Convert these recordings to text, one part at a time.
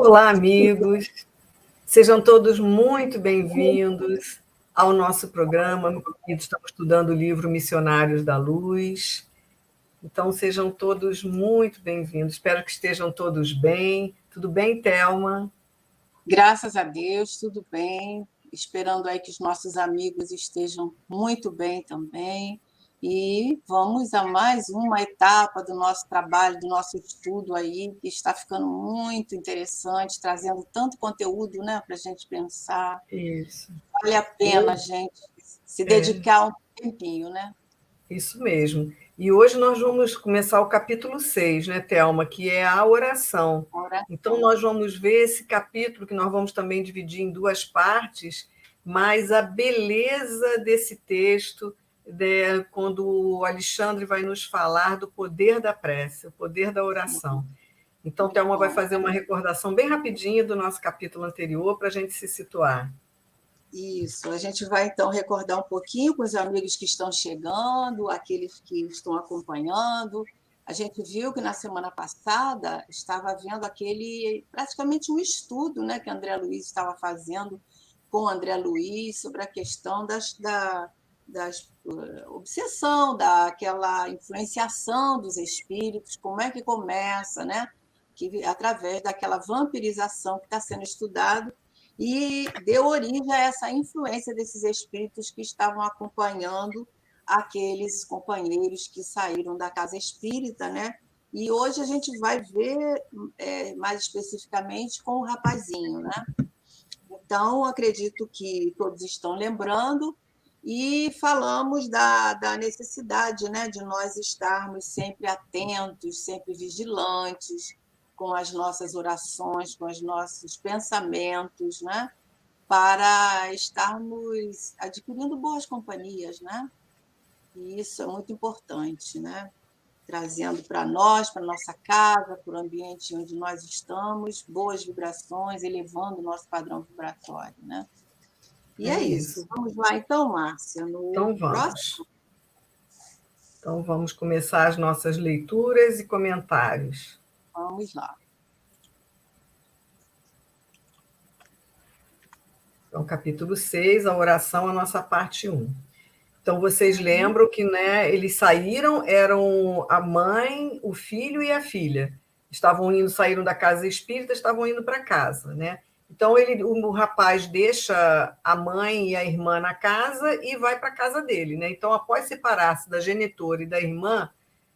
Olá, amigos. Sejam todos muito bem-vindos ao nosso programa. Estamos estudando o livro Missionários da Luz. Então, sejam todos muito bem-vindos. Espero que estejam todos bem. Tudo bem, Thelma? Graças a Deus, tudo bem. Esperando aí que os nossos amigos estejam muito bem também. E vamos a mais uma etapa do nosso trabalho, do nosso estudo aí, que está ficando muito interessante, trazendo tanto conteúdo, né, para a gente pensar. Isso. Vale a pena a gente se dedicar um tempinho, né? Isso mesmo. E hoje nós vamos começar o capítulo 6, né, Thelma, que é a oração. Então, nós vamos ver esse capítulo, que nós vamos também dividir em duas partes, mas a beleza desse texto, quando o Alexandre vai nos falar do poder da prece, o poder da oração. Então, Thelma vai fazer uma recordação bem rapidinha do nosso capítulo anterior para a gente se situar. Isso, a gente vai então recordar um pouquinho com os amigos que estão chegando, aqueles que estão acompanhando. A gente viu que na semana passada estava havendo praticamente um estudo, né, que André Luiz estava fazendo com André Luiz sobre a questão das obsessão, daquela influenciação dos espíritos, como é que começa, né? Que através daquela vampirização que está sendo estudado e deu origem a essa influência desses espíritos que estavam acompanhando aqueles companheiros que saíram da casa espírita, né? E hoje a gente vai ver mais especificamente com o rapazinho, né? Então, acredito que todos estão lembrando e falamos da necessidade, né, de nós estarmos sempre atentos, sempre vigilantes, com as nossas orações, com os nossos pensamentos, né? Para estarmos adquirindo boas companhias, né? E isso é muito importante, né? Trazendo para nós, para nossa casa, para o ambiente onde nós estamos, boas vibrações, elevando o nosso padrão vibratório, né? E é isso. Vamos lá, então, Márcia, no próximo. Então, vamos começar as nossas leituras e comentários. Vamos lá. Então, capítulo 6, a oração, a nossa parte 1. Então, vocês lembram que, né, eles saíram, eram a mãe, o filho e a filha. Saíram da casa espírita, estavam indo para casa, né? Então, o rapaz deixa a mãe e a irmã na casa e vai para a casa dele, né? Então, após separar-se da genitora e da irmã,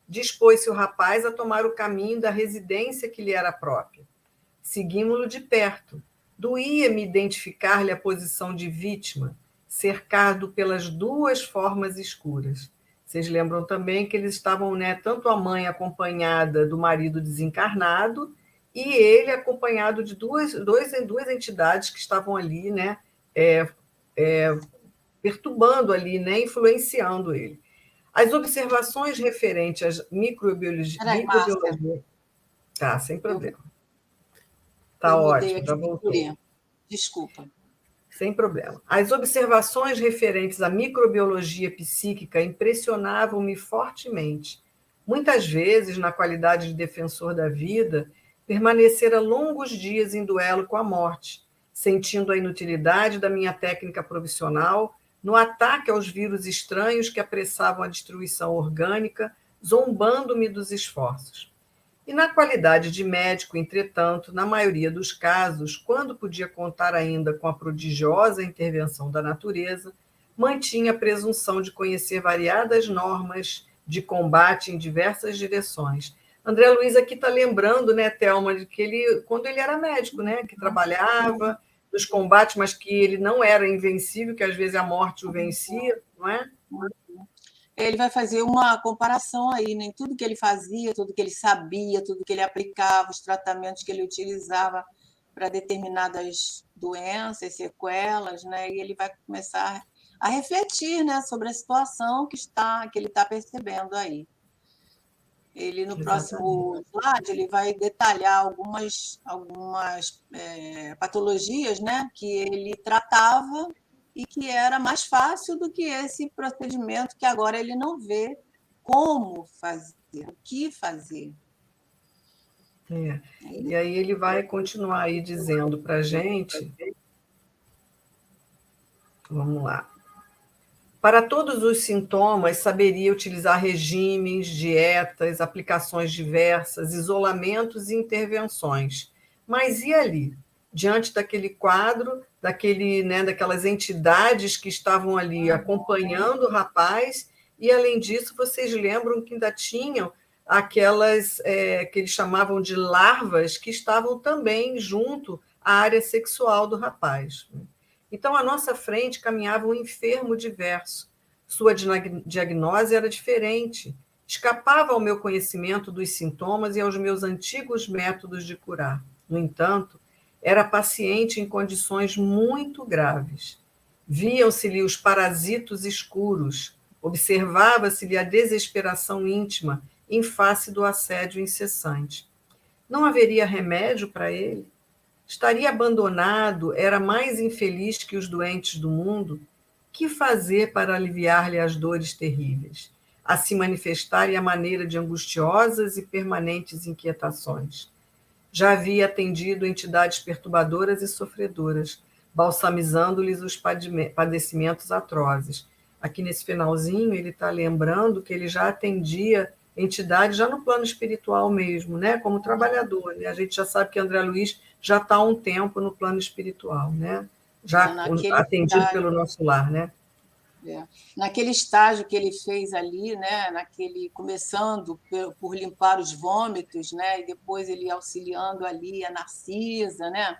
dispôs-se o rapaz a tomar o caminho da residência que lhe era própria. Seguimos-lo de perto. Doía-me identificar-lhe a posição de vítima, cercado pelas duas formas escuras. Vocês lembram também que eles estavam, né, tanto a mãe acompanhada do marido desencarnado e ele acompanhado de duas entidades que estavam ali, né, perturbando ali, né, influenciando ele. As observações referentes às microbiologia... Tá, sem problema. Tá ótimo, já voltou. Desculpa. Sem problema. As observações referentes à microbiologia psíquica impressionavam-me fortemente. Muitas vezes, na qualidade de defensor da vida, permanecera longos dias em duelo com a morte, sentindo a inutilidade da minha técnica profissional no ataque aos vírus estranhos que apressavam a destruição orgânica, zombando-me dos esforços. E na qualidade de médico, entretanto, na maioria dos casos, quando podia contar ainda com a prodigiosa intervenção da natureza, mantinha a presunção de conhecer variadas normas de combate em diversas direções. André Luiz aqui está lembrando, né, Thelma, de que quando ele era médico, né, que trabalhava nos combates, mas que ele não era invencível, que às vezes a morte o vencia, não é? Ele vai fazer uma comparação aí, né? Tudo que ele fazia, tudo que ele sabia, tudo que ele aplicava, os tratamentos que ele utilizava para determinadas doenças, sequelas, né? E ele vai começar a refletir, né, sobre a situação que ele está percebendo aí. Ele, no próximo slide, ele vai detalhar algumas patologias, né, que ele tratava e que era mais fácil do que esse procedimento que agora ele não vê como fazer, o que fazer. É. E aí ele vai continuar aí dizendo para a gente, vamos lá. Para todos os sintomas, saberia utilizar regimes, dietas, aplicações diversas, isolamentos e intervenções. Mas e ali? Diante daquele quadro, daquelas entidades que estavam ali acompanhando o rapaz, e além disso, vocês lembram que ainda tinham aquelas que eles chamavam de larvas, que estavam também junto à área sexual do rapaz. Então, à nossa frente caminhava um enfermo diverso. Sua diagnose era diferente. Escapava ao meu conhecimento dos sintomas e aos meus antigos métodos de curar. No entanto, era paciente em condições muito graves. Viam-se-lhe os parasitos escuros, observava-se-lhe a desesperação íntima em face do assédio incessante. Não haveria remédio para ele? Estaria abandonado, era mais infeliz que os doentes do mundo? Que fazer para aliviar-lhe as dores terríveis, a se manifestarem à maneira de angustiosas e permanentes inquietações? Já havia atendido entidades perturbadoras e sofredoras, balsamizando-lhes os padecimentos atrozes. Aqui nesse finalzinho, ele está lembrando que ele já atendia entidades já no plano espiritual mesmo, né? Como trabalhador, né? A gente já sabe que André Luiz já está há um tempo no plano espiritual, né? Já atendido pelo nosso lar, né? Naquele estágio que ele fez ali, né, começando por limpar os vômitos, né, e depois ele auxiliando ali a Narcisa, né,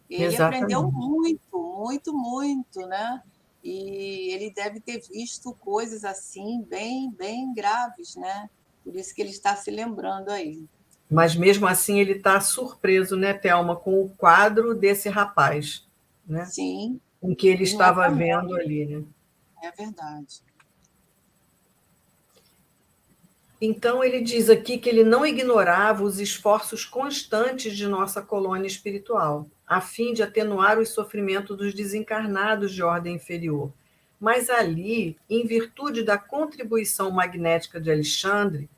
ele aprendeu muito, muito, muito, né, e ele deve ter visto coisas assim bem, bem graves, né, por isso que ele está se lembrando aí. Mas mesmo assim ele está surpreso, né, Thelma, com o quadro desse rapaz, né? Sim. Com que ele estava vendo ali, né? É verdade. Então, ele diz aqui que ele não ignorava os esforços constantes de nossa colônia espiritual, a fim de atenuar os sofrimentos dos desencarnados de ordem inferior. Mas ali, em virtude da contribuição magnética de Alexandre,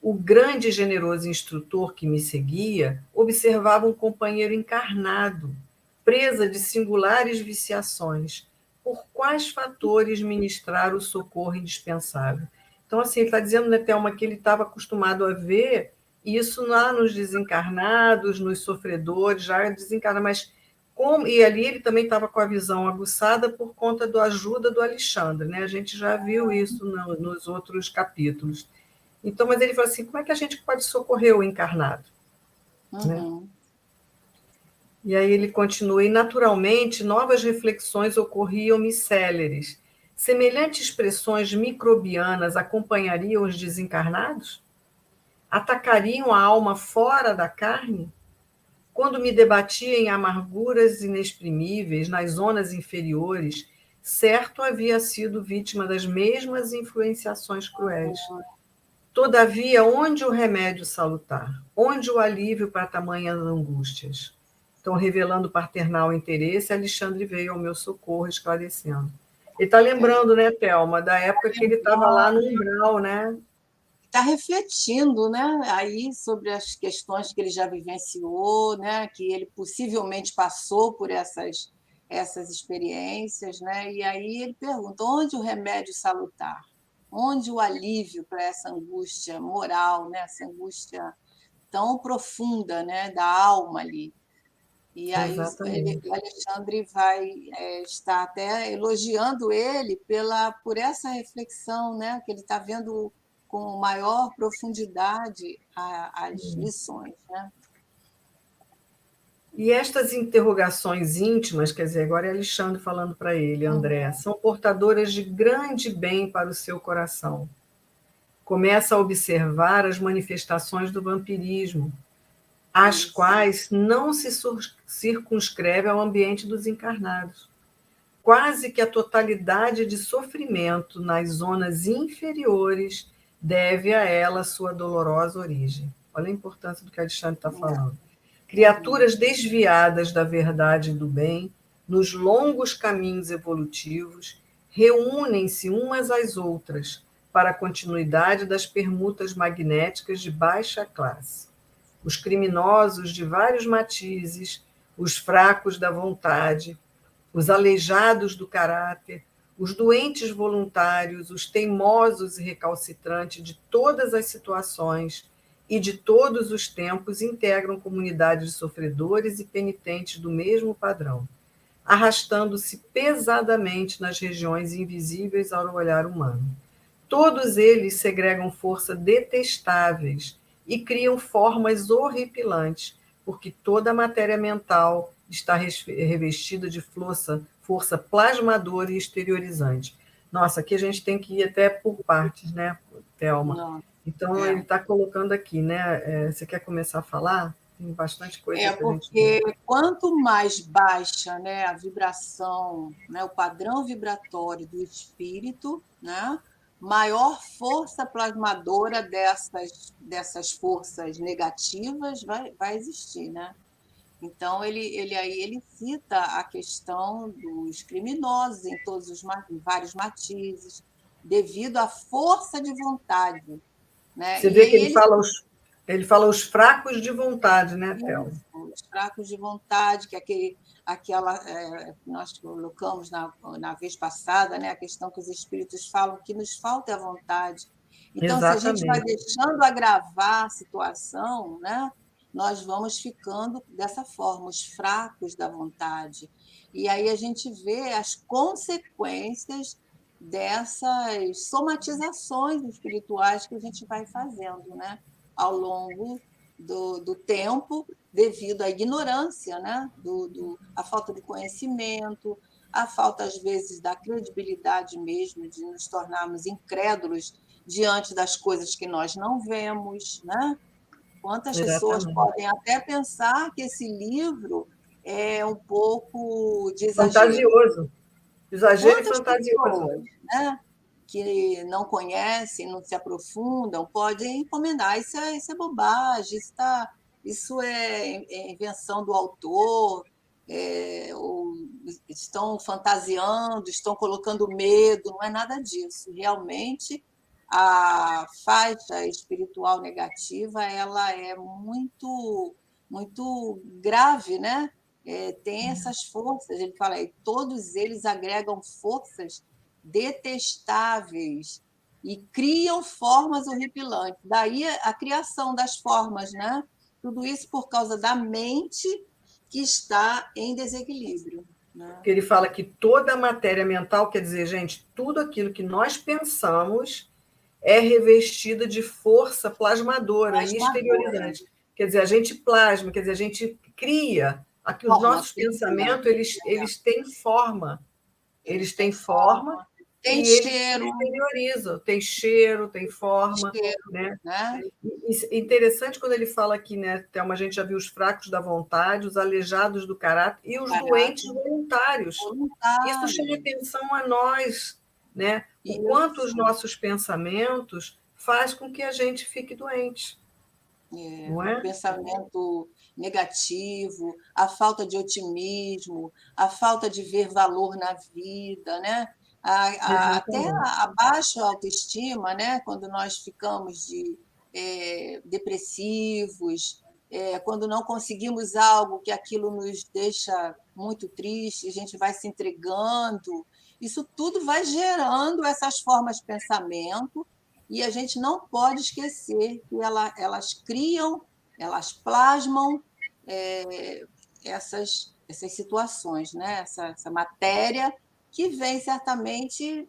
o grande e generoso instrutor que me seguia observava um companheiro encarnado, presa de singulares viciações. Por quais fatores ministrar o socorro indispensável? Então, assim, ele está dizendo, né, Thelma, que ele estava acostumado a ver isso lá nos desencarnados, nos sofredores, já desencarna, mas como, e ali ele também estava com a visão aguçada por conta da ajuda do Alexandre, né? A gente já viu isso nos outros capítulos. Então, mas ele fala assim, como é que a gente pode socorrer o encarnado? Né? E aí ele continua, e naturalmente novas reflexões ocorriam-me céleres. Semelhantes expressões microbianas acompanhariam os desencarnados? Atacariam a alma fora da carne? Quando me debatia em amarguras inexprimíveis, nas zonas inferiores, certo havia sido vítima das mesmas influenciações cruéis. Todavia, onde o remédio salutar? Onde o alívio para tamanhas angústias? Então, revelando paternal interesse, Alexandre veio ao meu socorro, esclarecendo. Ele está lembrando, né, Thelma, da época que ele estava lá no umbral, né? Está refletindo, né, aí sobre as questões que ele já vivenciou, né, que ele possivelmente passou por essas experiências, né, e aí ele pergunta onde o remédio salutar, onde o alívio para essa angústia moral, né, essa angústia tão profunda, né, da alma ali. E aí o Alexandre vai estar até elogiando ele por essa reflexão, né, que ele está vendo com maior profundidade as lições, né? E estas interrogações íntimas, quer dizer, agora é Alexandre falando para ele, André, são portadoras de grande bem para o seu coração. Começa a observar as manifestações do vampirismo, as quais não se circunscreve ao ambiente dos encarnados. Quase que a totalidade de sofrimento nas zonas inferiores deve a ela sua dolorosa origem. Olha a importância do que Alexandre está falando. Criaturas desviadas da verdade e do bem, nos longos caminhos evolutivos, reúnem-se umas às outras para a continuidade das permutas magnéticas de baixa classe. os criminosos de vários matizes, os fracos da vontade, os aleijados do caráter, os doentes voluntários, os teimosos e recalcitrantes de todas as situações e de todos os tempos integram comunidades de sofredores e penitentes do mesmo padrão, arrastando-se pesadamente nas regiões invisíveis ao olhar humano. Todos eles segregam força detestáveis e criam formas horripilantes, porque toda a matéria mental está revestida de força plasmadora e exteriorizante. Nossa, aqui a gente tem que ir até por partes, né, Thelma? Não. Então, ele está colocando aqui, né? Você quer começar a falar? Tem bastante coisa para a gente ver. Porque quanto mais baixa, né, a vibração, né, o padrão vibratório do espírito, né, maior força plasmadora dessas forças negativas vai existir, né? Então, ele cita a questão dos criminosos em em vários matizes, devido à força de vontade, né? Você E vê que aí ele fala os fracos de vontade, né, Thelma? isso, os fracos de vontade, que aquela nós colocamos na vez passada, né, a questão que os espíritos falam que nos falta a vontade. Então, se a gente vai Exatamente. deixando agravar a situação, né, nós vamos ficando dessa forma, os fracos da vontade. E aí a gente vê as consequências dessas somatizações espirituais que a gente vai fazendo, né, ao longo do tempo, devido à ignorância, né? A falta de conhecimento, a falta, às vezes, da credibilidade mesmo, de nos tornarmos incrédulos diante das coisas que nós não vemos. Né? Quantas pessoas Exatamente. podem até pensar que esse livro é um pouco de exagero? Fantasioso. Exagero e Quantas fantasioso. pessoas, né, que não conhecem, não se aprofundam, podem encomendar. Isso é bobagem, isso é invenção do autor, ou estão fantasiando, estão colocando medo, não é nada disso. Realmente, a faixa espiritual negativa ela é muito, muito grave, né? Tem essas forças, ele fala aí, todos eles agregam forças detestáveis e criam formas horripilantes. Daí a criação das formas, né? Tudo isso por causa da mente que está em desequilíbrio. Né? Que ele fala que toda a matéria mental, quer dizer, gente, tudo aquilo que nós pensamos é revestida de força plasmadora e Plasmadora, exteriorizante. Quer dizer, a gente plasma, quer dizer, a gente cria. Aqui os forma nossos física, pensamentos, eles têm forma. Eles eles têm têm forma forma, tem e eles se cheiro, exteriorizam. Tem cheiro, tem forma, né? né? Interessante quando ele fala aqui, né, Thelma, a gente já viu os fracos da vontade, os aleijados do caráter e os doentes Caráter voluntários. Isso chama voluntário. atenção a nós, né? O quanto os Isso. nossos pensamentos faz com que a gente fique doente, não O é? pensamento negativo, a falta de otimismo, a falta de ver valor na vida, né? Até Exatamente. a baixa autoestima, né? Quando nós ficamos depressivos, quando não conseguimos algo que aquilo nos deixa muito triste, a gente vai se entregando. Isso tudo vai gerando essas formas de pensamento e a gente não pode esquecer que elas criam, elas plasmam essas situações, né? Essa matéria que vem certamente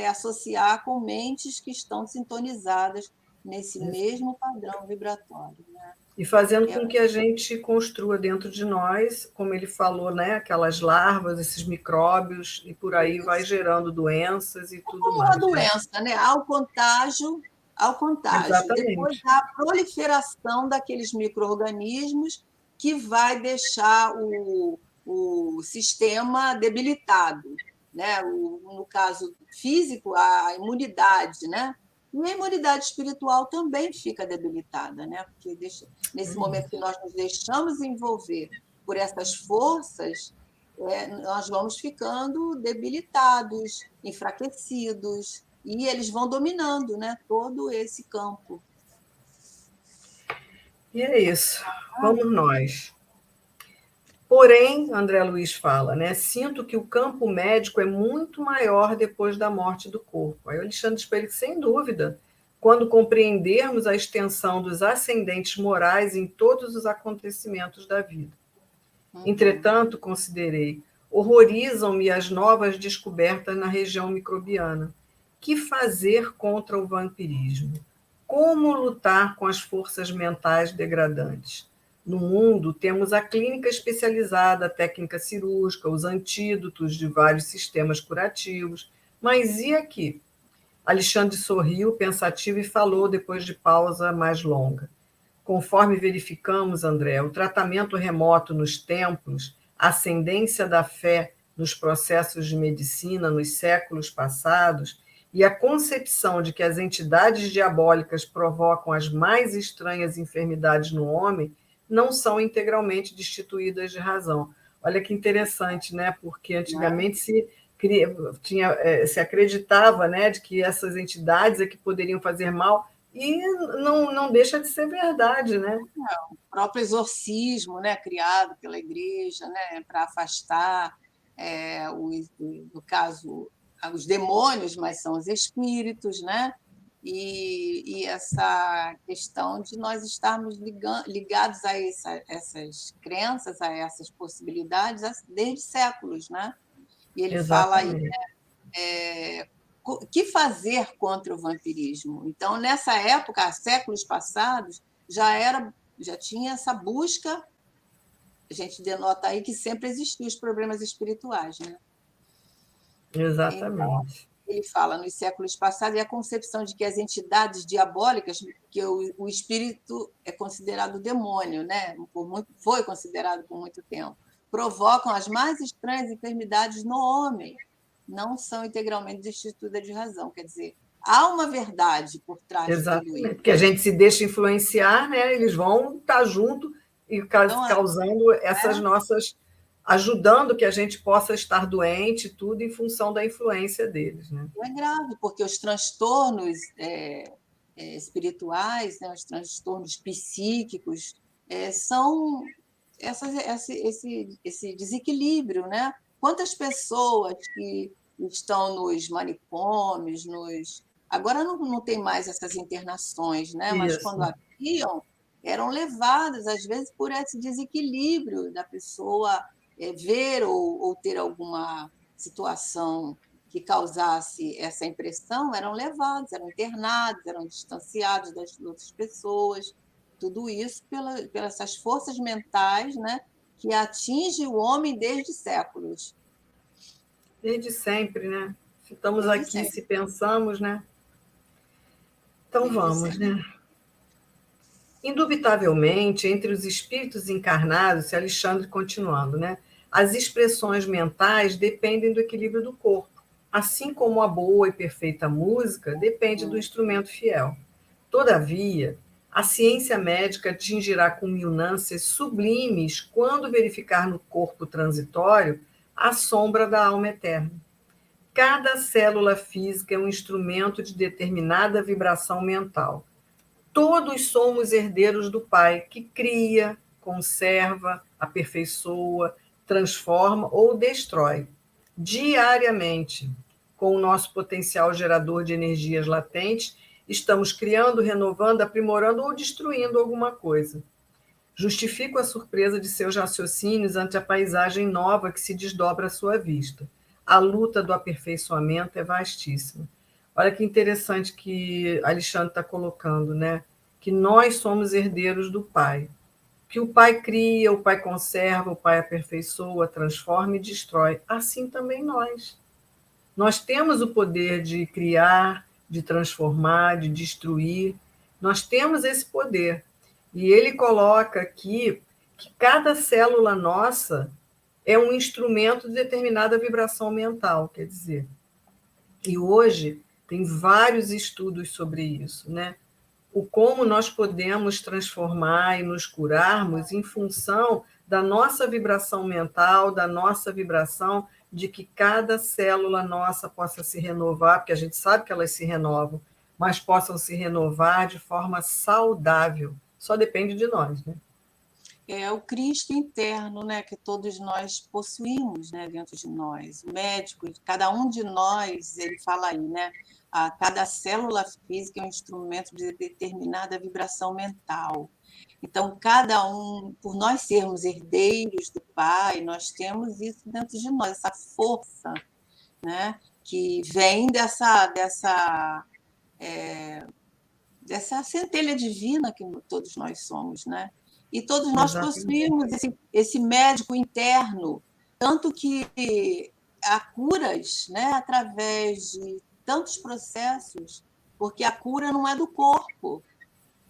associar com mentes que estão sintonizadas nesse mesmo padrão vibratório. Né? E fazendo com que a gente construa dentro de nós, como ele falou, né, aquelas larvas, esses micróbios, e por aí vai gerando doenças e tudo Como a mais, né? doença, né? Ao contágio. Depois Exatamente. da proliferação daqueles micro-organismos que vai deixar o sistema debilitado, né? No caso físico, a imunidade, né? E a imunidade espiritual também fica debilitada, né? Porque nesse momento que nós nos deixamos envolver por essas forças, nós vamos ficando debilitados, enfraquecidos, e eles vão dominando, né, todo esse campo. E é isso. Vamos nós. Porém, André Luiz fala, né? Sinto que o campo médico é muito maior depois da morte do corpo. Aí o Alexandre espelha que, sem dúvida, quando compreendermos a extensão dos ascendentes morais em todos os acontecimentos da vida. Entretanto, considerei, horrorizam-me as novas descobertas na região microbiana. Que fazer contra o vampirismo? Como lutar com as forças mentais degradantes? No mundo, temos a clínica especializada, a técnica cirúrgica, os antídotos de vários sistemas curativos. Mas e aqui? Alexandre sorriu, pensativo, e falou depois de pausa mais longa. Conforme verificamos, André, o tratamento remoto nos templos, a ascendência da fé nos processos de medicina nos séculos passados e a concepção de que as entidades diabólicas provocam as mais estranhas enfermidades no homem não são integralmente destituídas de razão. Olha que interessante, né? Porque antigamente se acreditava, né, de que essas entidades é que poderiam fazer mal, e não deixa de ser verdade, né? O próprio exorcismo, né, criado pela igreja, né, para afastar, no caso, os demônios, mas são os espíritos, né? E essa questão de nós estarmos ligados a essas crenças, a essas possibilidades, desde séculos, né? E ele fala aí, Exatamente. o que fazer contra o vampirismo? Então, nessa época, há séculos passados, já tinha essa busca, a gente denota aí que sempre existiam os problemas espirituais, né? Então, Exatamente. ele fala nos séculos passados e a concepção de que as entidades diabólicas, que o espírito é considerado demônio, né? Foi considerado por muito tempo, provocam as mais estranhas enfermidades no homem, não são integralmente destituídas de razão. Quer dizer, há uma verdade por trás de tudo Exatamente. isso. Porque a gente se deixa influenciar, né? Eles vão estar junto e Então, causando essas nossas, ajudando que a gente possa estar doente, tudo em função da influência deles, né? é grave, porque os transtornos espirituais, né, os transtornos psíquicos, são esse desequilíbrio, né? Quantas pessoas que estão nos manicômios, agora não tem mais essas internações, né? Mas quando Isso. haviam, eram levadas, às vezes, por esse desequilíbrio da pessoa ver ou ter alguma situação que causasse essa impressão, eram levados, eram internados, eram distanciados das outras pessoas. Tudo isso pelas essas forças mentais, né, que atingem o homem desde séculos. Desde sempre, né? Se estamos Desde aqui, sempre. se pensamos, né? Então Desde vamos, sempre. né? Indubitavelmente, entre os espíritos encarnados, se Alexandre continuando, né? As expressões mentais dependem do equilíbrio do corpo, assim como a boa e perfeita música depende do instrumento fiel. Todavia, a ciência médica atingirá culminâncias sublimes quando verificar no corpo transitório a sombra da alma eterna. Cada célula física é um instrumento de determinada vibração mental. Todos somos herdeiros do Pai, que cria, conserva, aperfeiçoa, transforma ou destrói diariamente. Com o nosso potencial gerador de energias latentes, estamos criando, renovando, aprimorando ou destruindo alguma coisa. Justifico a surpresa de seus raciocínios ante a paisagem nova que se desdobra à sua vista. A luta do aperfeiçoamento é vastíssima. Olha que interessante que Alexandre está colocando, né? Que nós somos herdeiros do Pai. Que o Pai cria, o Pai conserva, o Pai aperfeiçoa, transforma e destrói. Assim também nós. Nós temos o poder de criar, de transformar, de destruir. Nós temos esse poder. E ele coloca aqui que cada célula nossa é um instrumento de determinada vibração mental, quer dizer. E hoje tem vários estudos sobre isso, né? O como nós podemos transformar e nos curarmos em função da nossa vibração mental, da nossa vibração, de que cada célula nossa possa se renovar, porque a gente sabe que elas se renovam, mas possam se renovar de forma saudável, só depende de nós, né? É o Cristo interno, né, que todos nós possuímos, né, dentro de nós. O médico, cada um de nós, ele fala aí, né, cada célula física é um instrumento de determinada vibração mental. Então, cada um, por nós sermos herdeiros do Pai, nós temos isso dentro de nós, essa força, né, que vem dessa centelha divina que todos nós somos, né? E todos nós Exatamente. possuímos esse médico interno, tanto que há curas, né, através de tantos processos, porque a cura não é do corpo,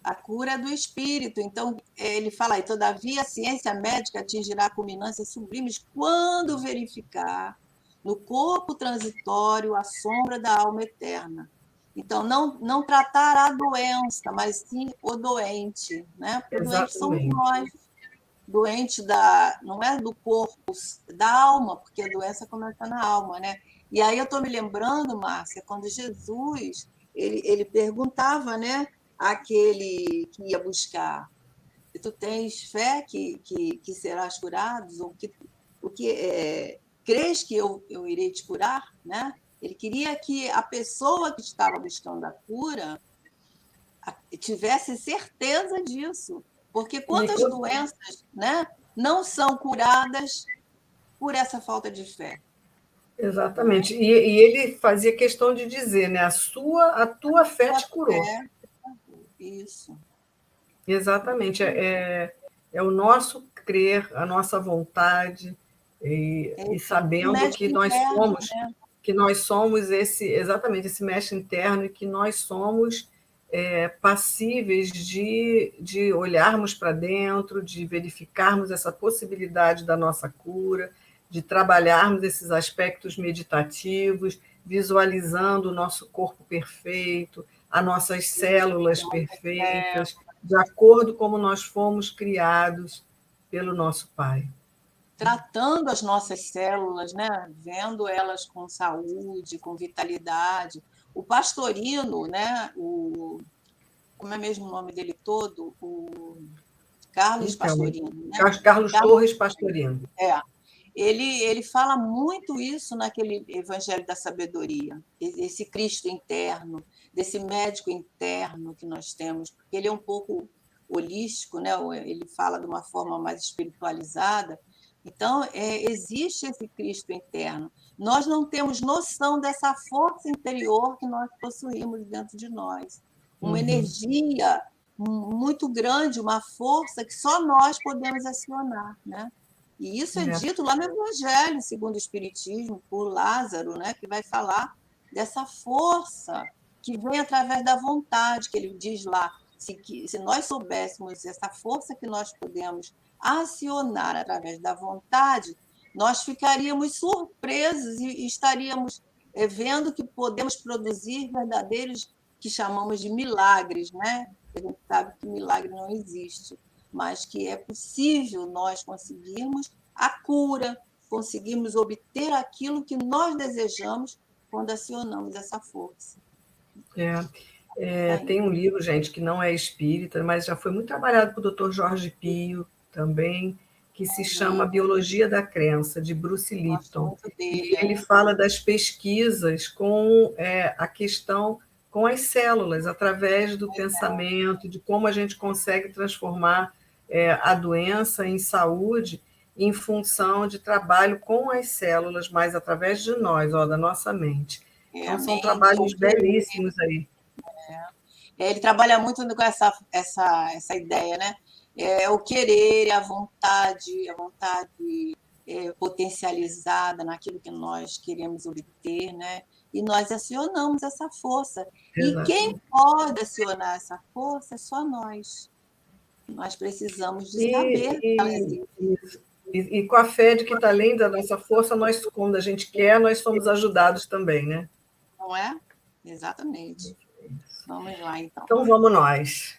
a cura é do espírito. Então, ele fala aí, todavia a ciência médica atingirá culminâncias sublimes quando verificar no corpo transitório a sombra da alma eterna. Então, não tratar a doença, mas sim o doente, né? Porque o doente somos Exatamente. nós. Doente não é do corpo, da alma, porque a doença começa na alma, né? E aí eu estou me lembrando, Márcia, quando Jesus ele perguntava, né, àquele que ia buscar, tu tens fé que serás curado? Ou crês que eu irei te curar? Né? Ele queria que a pessoa que estava buscando a cura tivesse certeza disso, porque E quantas doenças, né, não são curadas por essa falta de fé? exatamente. E ele fazia questão de dizer, né? A tua fé Sua te curou. fé, isso. Exatamente. É o nosso crer, a nossa vontade, e O sabendo médico interno, né? que nós somos exatamente esse mestre interno e que nós somos passíveis de olharmos para dentro, de verificarmos essa possibilidade da nossa cura, de trabalharmos esses aspectos meditativos, visualizando o nosso corpo perfeito, as nossas células perfeitas, de acordo como nós fomos criados pelo nosso Pai. Tratando as nossas células, né? Vendo elas com saúde, com vitalidade. O Pastorino, né? Como é mesmo o nome dele todo? O Carlos Então, Pastorino, né? Carlos Carlos, Torres Pastorino. ele fala muito isso naquele Evangelho da Sabedoria, esse Cristo interno, desse médico interno que nós temos, porque ele é um pouco holístico, né? Ele fala de uma forma mais espiritualizada. Então, existe esse Cristo interno. Nós não temos noção dessa força interior que nós possuímos dentro de nós. Uma energia muito grande, uma força que só nós podemos acionar, né? E isso é dito lá no Evangelho, segundo o Espiritismo, por Lázaro, né, que vai falar dessa força que vem através da vontade, que ele diz lá, se nós soubéssemos essa força que nós podemos acionar através da vontade, nós ficaríamos surpresos e estaríamos vendo que podemos produzir verdadeiros que chamamos de milagres, né? A gente sabe que milagre não existe, mas que é possível nós conseguirmos a cura, conseguirmos obter aquilo que nós desejamos quando acionamos essa força. Tem um livro, gente, que não é espírita, mas já foi muito trabalhado pelo Dr. Jorge Pio também, que se chama Biologia da Crença, de Bruce Gosto Lipton. muito E dele. ele fala das pesquisas com a questão com as células, através do pensamento, de como a gente consegue transformar a doença em saúde em função de trabalho com as células, mas através de nós, da nossa mente. A Então, são mente, o trabalhos querer. belíssimos aí. Ele trabalha muito com essa ideia, né? O querer, a vontade potencializada naquilo que nós queremos obter, né? E nós acionamos essa força. E quem Exatamente. pode acionar essa força é só nós. Nós precisamos de saber que ela E, existe, e, e com a fé de que está além da nossa força, nós, quando a gente quer, nós somos ajudados também, né? não é? Exatamente. Vamos lá, então. Então, vamos nós.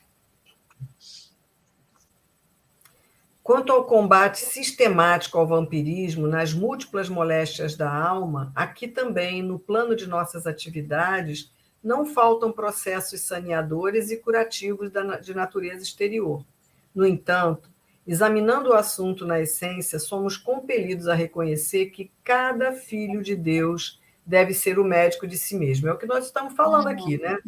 Quanto ao combate sistemático ao vampirismo nas múltiplas moléstias da alma, aqui também, no plano de nossas atividades, não faltam processos saneadores e curativos de natureza exterior. No entanto, examinando o assunto na essência, somos compelidos a reconhecer que cada filho de Deus deve ser o médico de si mesmo. É o que nós estamos falando aqui, né?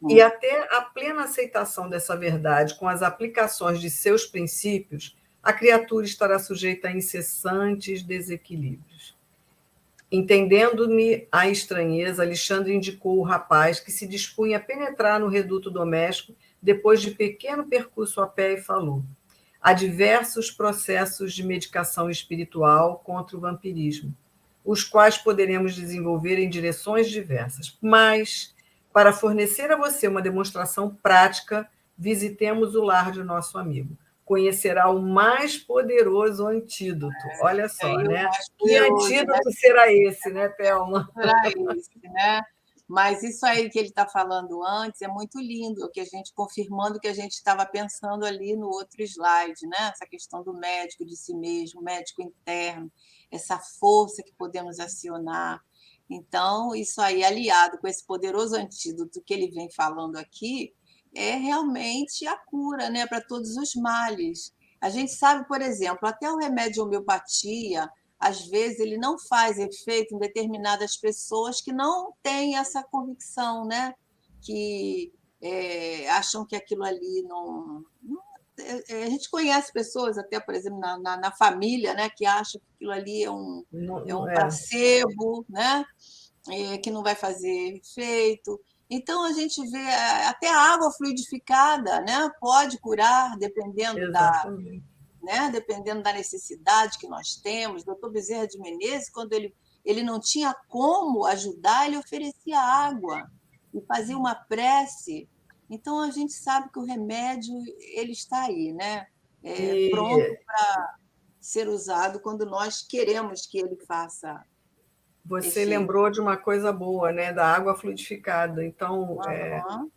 E até a plena aceitação dessa verdade, com as aplicações de seus princípios, a criatura estará sujeita a incessantes desequilíbrios. Entendendo-me a estranheza, Alexandre indicou o rapaz que se dispunha a penetrar no reduto doméstico depois de pequeno percurso a pé e falou: há diversos processos de medicação espiritual contra o vampirismo, os quais poderemos desenvolver em direções diversas. Mas, para fornecer a você uma demonstração prática, visitemos o lar de nosso amigo. Conhecerá o mais poderoso antídoto. Olha só, né? Que antídoto será esse, né, Thelma? Será esse, né? Mas isso aí que ele está falando antes é muito lindo, que a gente confirmando o que a gente estava pensando ali no outro slide, né? Essa questão do médico de si mesmo, médico interno, essa força que podemos acionar. Então, isso aí, aliado com esse poderoso antídoto que ele vem falando aqui, é realmente a cura, né, para todos os males. A gente sabe, por exemplo, até o remédio de homeopatia, às vezes ele não faz efeito em determinadas pessoas que não têm essa convicção, né? Que acham que aquilo ali não. A gente conhece pessoas, até, por exemplo, na família, né, que acham que aquilo ali é um placebo, né? Que não vai fazer efeito. Então, a gente vê até a água fluidificada, né? Pode curar, dependendo Exatamente. dependendo da necessidade que nós temos. O doutor Bezerra de Menezes, quando ele não tinha como ajudar, ele oferecia água e fazia uma prece. Então, a gente sabe que o remédio ele está aí, né? Pronto para ser usado quando nós queremos que ele faça Você efeito. lembrou de uma coisa boa, né? Da água fluidificada. Então,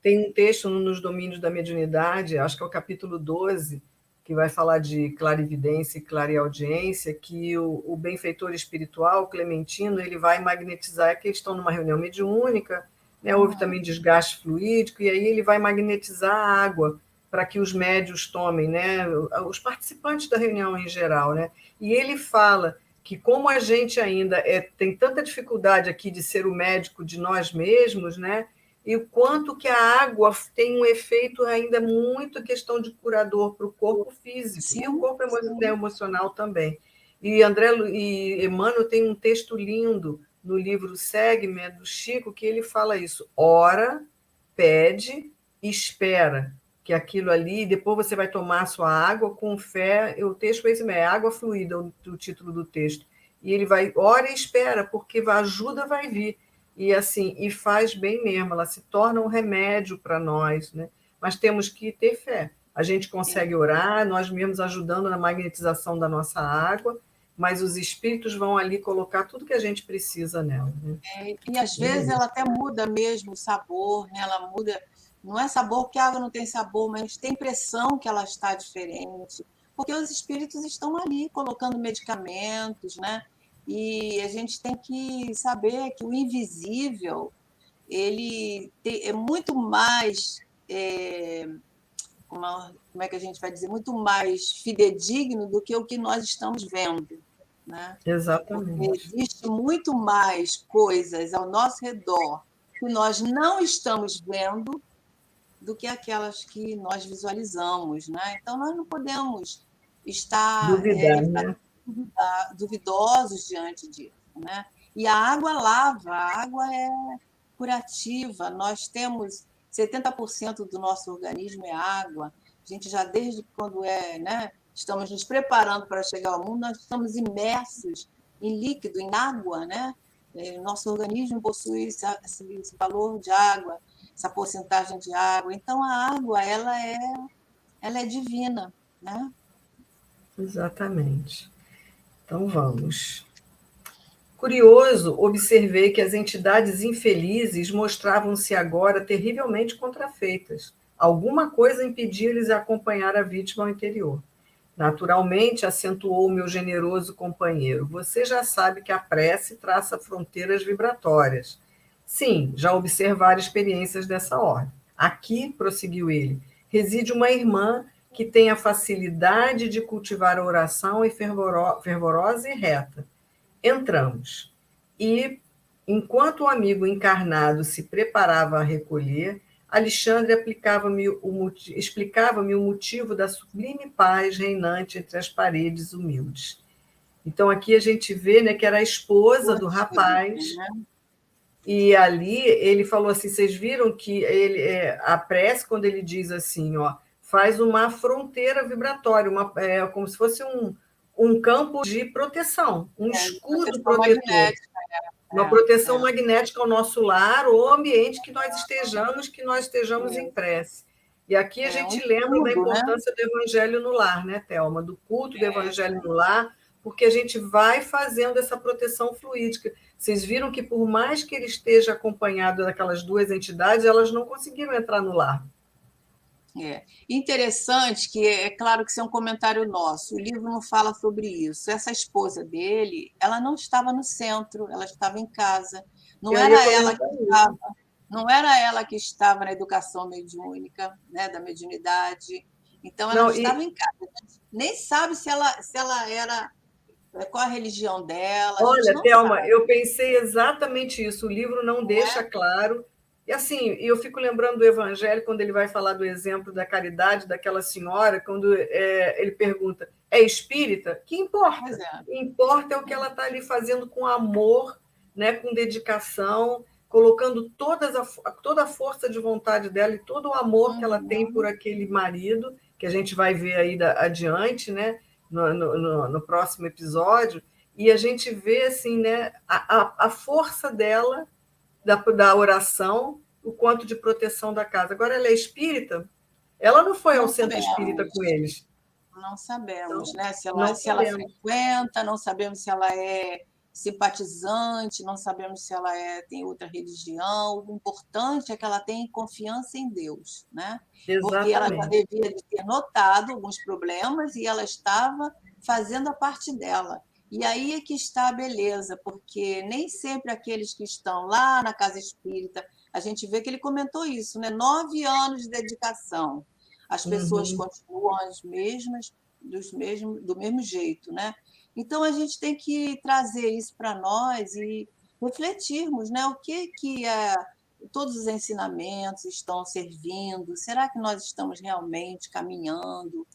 tem um texto nos Domínios da Mediunidade, acho que é o capítulo 12, que vai falar de clarividência e clareaudiência, que o benfeitor espiritual, Clementino, ele vai magnetizar, que eles estão numa reunião mediúnica, né? Houve também desgaste fluídico, e aí ele vai magnetizar a água para que os médios tomem, né? Os participantes da reunião em geral, né? E ele fala que como a gente ainda tem tanta dificuldade aqui de ser o médico de nós mesmos, né? E o quanto que a água tem um efeito ainda muito questão de curador para o corpo físico, Sim, e o corpo emocional também. E André e Emmanuel tem um texto lindo no livro Segme, do Chico, que ele fala isso: ora, pede, espera, que aquilo ali, depois você vai tomar a sua água com fé. O texto é esse mesmo, é água fluida, o título do texto. E ele vai, ora e espera, porque a ajuda vai vir. E assim, e faz bem mesmo, ela se torna um remédio para nós, né? Mas temos que ter fé. A gente consegue orar, nós mesmos ajudando na magnetização da nossa água, mas os espíritos vão ali colocar tudo que a gente precisa nela, né? E às vezes ela até muda mesmo o sabor, né? Ela muda. Não é sabor porque a água não tem sabor, mas tem impressão que ela está diferente, porque os espíritos estão ali colocando medicamentos, né? E a gente tem que saber que o invisível é muito mais, como é que a gente vai dizer, muito mais fidedigno do que o que nós estamos vendo, né? Porque Exatamente. existe muito mais coisas ao nosso redor que nós não estamos vendo do que aquelas que nós visualizamos, né? Então, nós não podemos estar Duvidar, né? duvidosos diante disso, né? E a água lava, a água é curativa. Nós temos 70% do nosso organismo é água. A gente já desde quando né, estamos nos preparando para chegar ao mundo, nós estamos imersos em líquido, em água, né? Nosso organismo possui esse valor de água, essa porcentagem de água. Então a água ela é divina, né? Exatamente. Então vamos. Curioso, observei que as entidades infelizes mostravam-se agora terrivelmente contrafeitas. Alguma coisa impedia-lhes a acompanhar a vítima ao interior. Naturalmente, acentuou o meu generoso companheiro, você já sabe que a prece traça fronteiras vibratórias. Sim, já observaram experiências dessa ordem. Aqui, prosseguiu ele, reside uma irmã que tem a facilidade de cultivar a oração e fervorosa e reta. Entramos. E, enquanto o amigo encarnado se preparava a recolher, Alexandre explicava-me o motivo da sublime paz reinante entre as paredes humildes. Então, aqui a gente vê, né, que era a esposa do rapaz, e ali ele falou assim, vocês viram que a prece, quando ele diz assim, ó, faz uma fronteira vibratória, como se fosse um campo de proteção, um escudo protetor, uma proteção magnética ao nosso lar, ou ambiente que nós estejamos em prece. E aqui a gente lembra da importância do evangelho no lar, né, Thelma? Do culto do evangelho no lar, porque a gente vai fazendo essa proteção fluídica. Vocês viram que, por mais que ele esteja acompanhado daquelas duas entidades, elas não conseguiram entrar no lar. Interessante que, é claro que isso é um comentário nosso, o livro não fala sobre isso. Essa esposa dele, ela não estava no centro, ela estava em casa. Não era ela que estava na educação mediúnica, né, da mediunidade. Então, ela não estava em casa. Nem sabe se ela era... Qual a religião dela? Olha, Thelma, eu pensei exatamente isso. O livro não deixa claro. E assim, eu fico lembrando do Evangelho, quando ele vai falar do exemplo da caridade daquela senhora, quando ele pergunta, é espírita? Que importa? O que importa é o que ela está ali fazendo com amor, né, com dedicação, colocando toda a força de vontade dela e todo o amor que ela tem por aquele marido, que a gente vai ver aí adiante, né, no próximo episódio. E a gente vê assim, né, a força dela, da oração, o quanto de proteção da casa. Agora, ela é espírita? Ela não foi ao centro espírita com eles. Não sabemos, né? Se ela frequenta, não sabemos se ela é simpatizante, não sabemos se ela tem outra religião. O importante é que ela tenha confiança em Deus, né? Exatamente. Porque ela já devia ter notado alguns problemas e ela estava fazendo a parte dela. E aí é que está a beleza, porque nem sempre aqueles que estão lá na casa espírita, a gente vê que ele comentou isso, né? 9 anos de dedicação. As pessoas continuam as mesmas, do mesmo jeito, né? Então a gente tem que trazer isso para nós e refletirmos, né? O que todos os ensinamentos estão servindo? Será que nós estamos realmente caminhando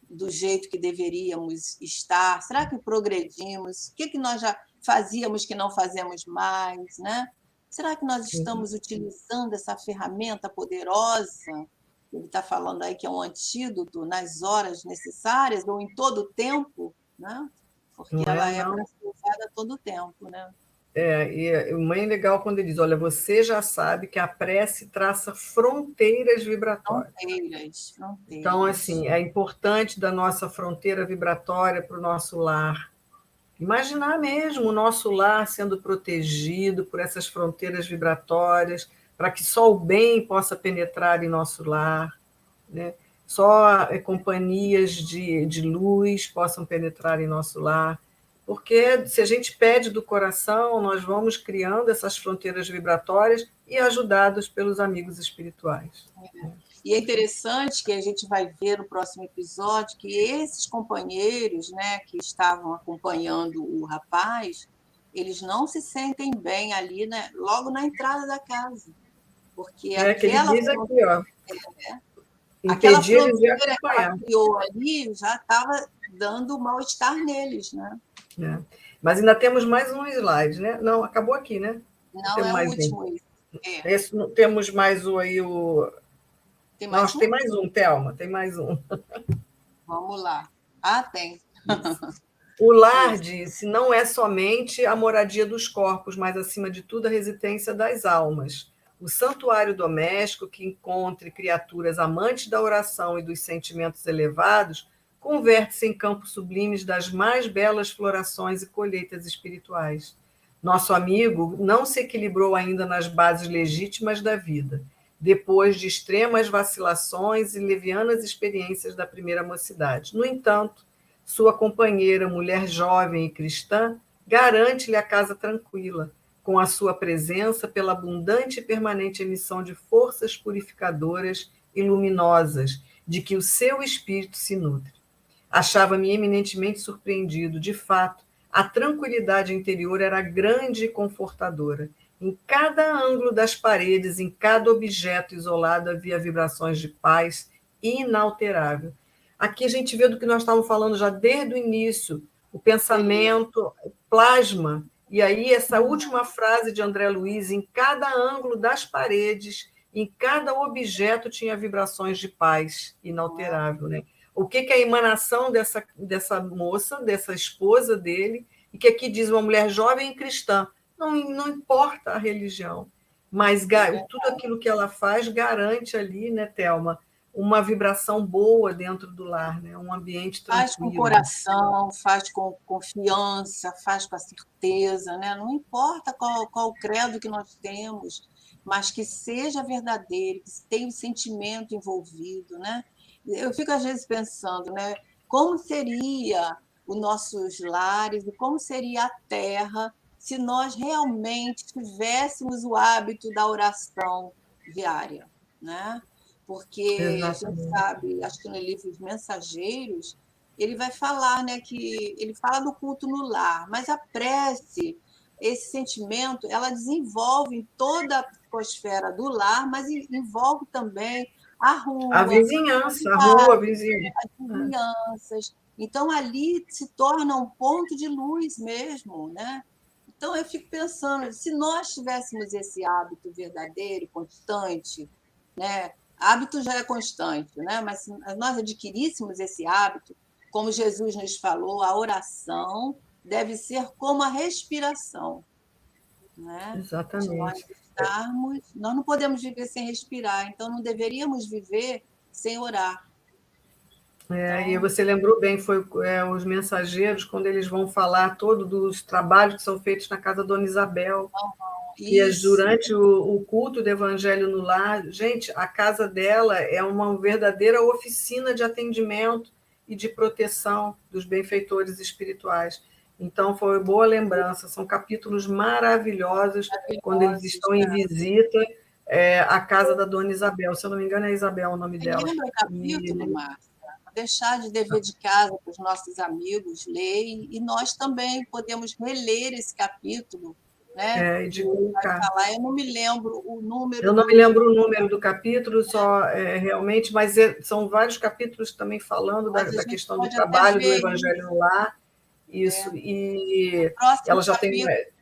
do jeito que deveríamos estar? Será que progredimos? O que nós já fazíamos que não fazemos mais, né? Será que nós estamos utilizando essa ferramenta poderosa? Ele está falando aí que é um antídoto nas horas necessárias ou em todo o tempo, né? Porque ela é para ser usada a todo o tempo, né? E o mais legal quando ele diz, olha, você já sabe que a prece traça fronteiras vibratórias. Fronteiras. Então, assim, é importante da nossa fronteira vibratória para o nosso lar. Imaginar mesmo o nosso lar sendo protegido por essas fronteiras vibratórias, para que só o bem possa penetrar em nosso lar, né? Só companhias de luz possam penetrar em nosso lar. Porque se a gente pede do coração, nós vamos criando essas fronteiras vibratórias e ajudados pelos amigos espirituais. E é interessante que a gente vai ver no próximo episódio que esses companheiros, né, que estavam acompanhando o rapaz, eles não se sentem bem ali, né, logo na entrada da casa. Porque aquela que ele diz aqui, ó, aquela fronteira que ela criou ali já estava dando mal-estar neles, né? Mas ainda temos mais um slide, né? Não, acabou aqui, né? Não, é o último. Temos mais aí o... Tem mais tem mais um, Thelma, tem mais um. Vamos lá. Tem. O lar, disse, não é somente a moradia dos corpos, mas, acima de tudo, a residência das almas. O santuário doméstico, que encontre criaturas amantes da oração e dos sentimentos elevados, converte-se em campos sublimes das mais belas florações e colheitas espirituais. Nosso amigo não se equilibrou ainda nas bases legítimas da vida, depois de extremas vacilações e levianas experiências da primeira mocidade. No entanto, sua companheira, mulher jovem e cristã, garante-lhe a casa tranquila, com a sua presença pela abundante e permanente emissão de forças purificadoras e luminosas, de que o seu espírito se nutre. Achava-me eminentemente surpreendido. De fato, a tranquilidade interior era grande e confortadora. Em cada ângulo das paredes, em cada objeto isolado, havia vibrações de paz inalterável. Aqui a gente vê do que nós estávamos falando já desde o início, o pensamento plasma. E aí essa última frase de André Luiz, em cada ângulo das paredes, em cada objeto tinha vibrações de paz inalterável, né? O que é a emanação dessa moça, dessa esposa dele, e que aqui diz uma mulher jovem e cristã. Não importa a religião, mas tudo aquilo que ela faz garante ali, né, Thelma, uma vibração boa dentro do lar, né? Um ambiente Faz com tranquilo. coração, faz com confiança, faz com a certeza, né? Não importa qual credo que nós temos, mas que seja verdadeiro, que tenha um sentimento envolvido, né? Eu fico às vezes pensando, né? Como seria os nossos lares e como seria a terra se nós realmente tivéssemos o hábito da oração diária, né? Porque a gente Exatamente. sabe, acho que no livro Os Mensageiros, ele vai falar, né, que ele fala do culto no lar, mas a prece, esse sentimento, ela desenvolve em toda a psicosfera do lar, mas envolve também a A rua, vizinhança, a rua, a vizinhança. as vizinhanças. Então, ali se torna um ponto de luz mesmo, né? Então, eu fico pensando, se nós tivéssemos esse hábito verdadeiro, constante, né? Hábito já é constante, né? Mas se nós adquiríssemos esse hábito, como Jesus nos falou, a oração deve ser como a respiração, né? De nós Exatamente. estarmos, nós não podemos viver sem respirar, então não deveríamos viver sem orar. E Então, você lembrou bem, foi os mensageiros, quando eles vão falar todo dos trabalhos que são feitos na casa da Dona Isabel, que é isso. durante o culto do Evangelho no Lar. Gente, a casa dela é uma verdadeira oficina de atendimento e de proteção dos benfeitores espirituais. Então, foi boa lembrança. São capítulos maravilhosos quando eles Maravilhosos, estão em né? visita à casa da Dona Isabel. Se eu não me engano, é Isabel o nome Você dela. lembra o capítulo, E Márcia? Deixar de dever de casa para os nossos amigos ler, e nós também podemos reler esse capítulo, né? e Que de ele vai colocar. falar, eu não me lembro o número Eu não me do. lembro o número do capítulo, só realmente, mas são vários capítulos também falando Mas a da gente questão do pode até trabalho do ver Evangelho isso. no lar, Né? isso, No e próximo ela já tem, capítulo,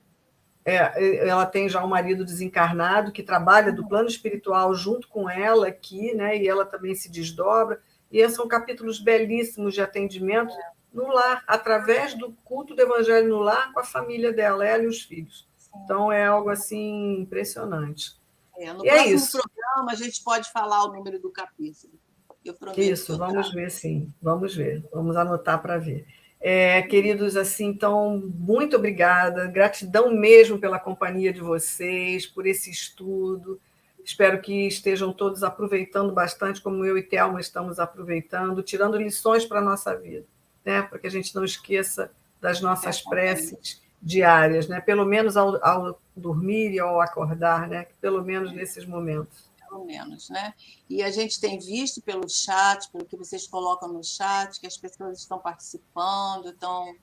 ela tem já um marido desencarnado que trabalha do plano espiritual junto com ela aqui, né? E ela também se desdobra. E são capítulos belíssimos de atendimento no lar, através do culto do Evangelho no lar com a família dela, ela e os filhos. sim. Então é algo assim impressionante. No E é próximo isso. programa, a gente pode falar o número do capítulo. Eu prometo que Isso, eu vamos trago. ver, sim. Vamos ver. Vamos anotar para ver. Queridos, assim, então, muito obrigada. Gratidão mesmo pela companhia de vocês, por esse estudo. Espero que estejam todos aproveitando bastante, como eu e Thelma estamos aproveitando, tirando lições para a nossa vida, né? Para que a gente não esqueça das nossas Certamente. preces diárias, né? Pelo menos ao dormir e ao acordar, né? Pelo menos nesses momentos. Pelo menos, né? E a gente tem visto pelo chat, pelo que vocês colocam no chat, que as pessoas estão participando, estão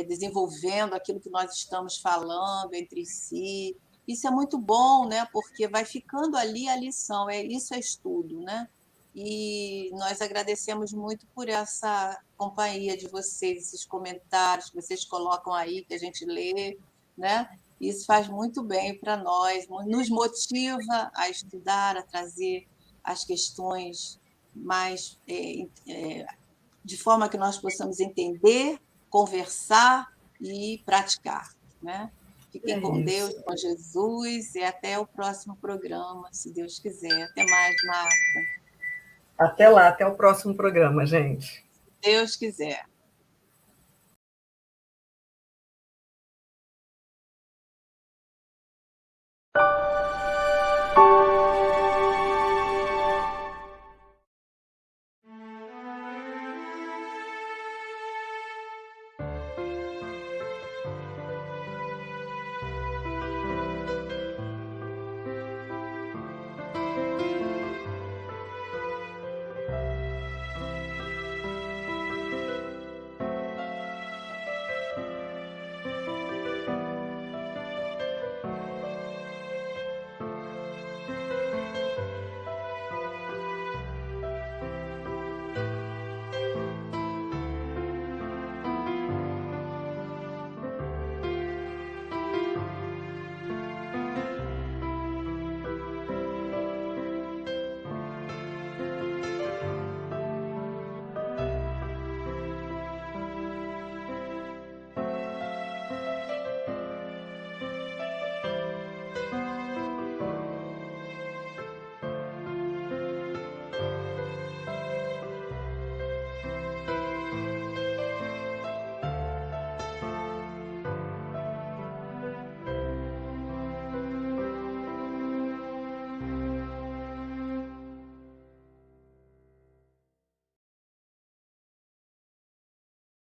desenvolvendo aquilo que nós estamos falando entre si. Isso é muito bom, né? Porque vai ficando ali a lição, isso é estudo, né? E nós agradecemos muito por essa companhia de vocês, esses comentários que vocês colocam aí, que a gente lê, né? Isso faz muito bem para nós, nos motiva a estudar, a trazer as questões mais de forma que nós possamos entender, conversar e praticar, né? Fiquem É com Deus, isso. com Jesus e até o próximo programa, se Deus quiser. Até mais, Marta. Até lá, até o próximo programa, gente. Se Deus quiser.